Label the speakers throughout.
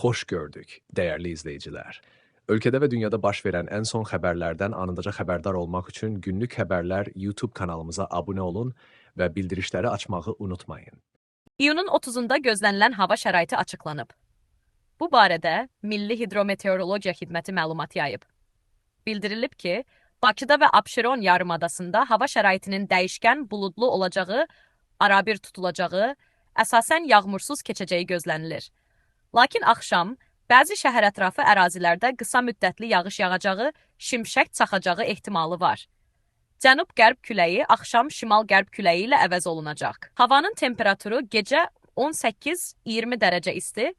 Speaker 1: Hoş gördük, değerli izleyiciler. Ülkede ve dünyada baş verən ən son xəbərlərdən anındaca xəbərdar olmaq üçün Günlük Xəbərlər YouTube kanalımıza abunə olun və bildirişləri açmağı unutmayın.
Speaker 2: İyunun 30'unda gözlənilən hava şəraiti açıqlanıb. Bu barədə Milli Hidrometeorologiya Xidməti məlumat yayıb. Bildirilib ki, Bakıda və Abşeron yarımadasında hava şəraitinin dəyişkən buludlu olacağı, arabir tutulacağı, əsasən yağmursuz keçəcəyi gözlənilir. Lakin axşam bəzi şəhər ətrafı ərazilərdə qısa müddətli yağış yağacağı, şimşək çaxacağı ehtimalı var. Cənub-qərb küləyi axşam şimal-qərb küləyi ilə əvəz olunacaq. Havanın temperaturu gecə 18-20 dərəcə isti,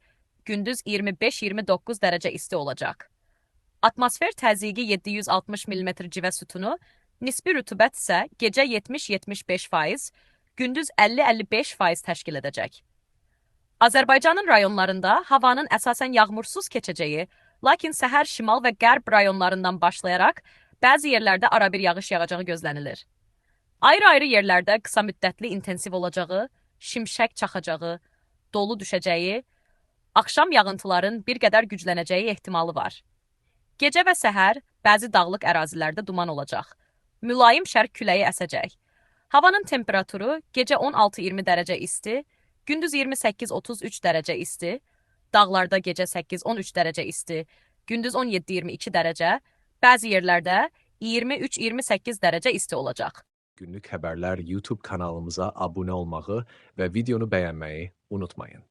Speaker 2: gündüz 25-29 dərəcə isti olacaq. Atmosfer təzyiqi 760 mm civə sütunu, nisbi rütubət isə gecə 70-75%, gündüz 50-55% təşkil edəcək. Azərbaycanın rayonlarında havanın əsasən yağmursuz keçəcəyi, lakin səhər şimal və qərb rayonlarından başlayaraq bəzi yerlərdə arabir yağış yağacağı gözlənilir. Ayrı-ayrı yerlərdə qısa müddətli intensiv olacağı, şimşək çaxacağı, dolu düşəcəyi, axşam yağıntıların bir qədər güclənəcəyi ehtimalı var. Gecə və səhər bəzi dağlıq ərazilərdə duman olacaq. Mülayim şərq küləyi əsəcək. Havanın temperaturu gecə 16-20 dərəcə isti, gündüz 28-33 dərəcə isti, dağlarda gecə 8-13 dərəcə isti, gündüz 17-22 dərəcə, bəzi yerlərdə 23-28 dərəcə isti olacaq.
Speaker 1: Günlük Xəbərlər YouTube kanalımıza abunə olmağı və videonu bəyənməyi unutmayın.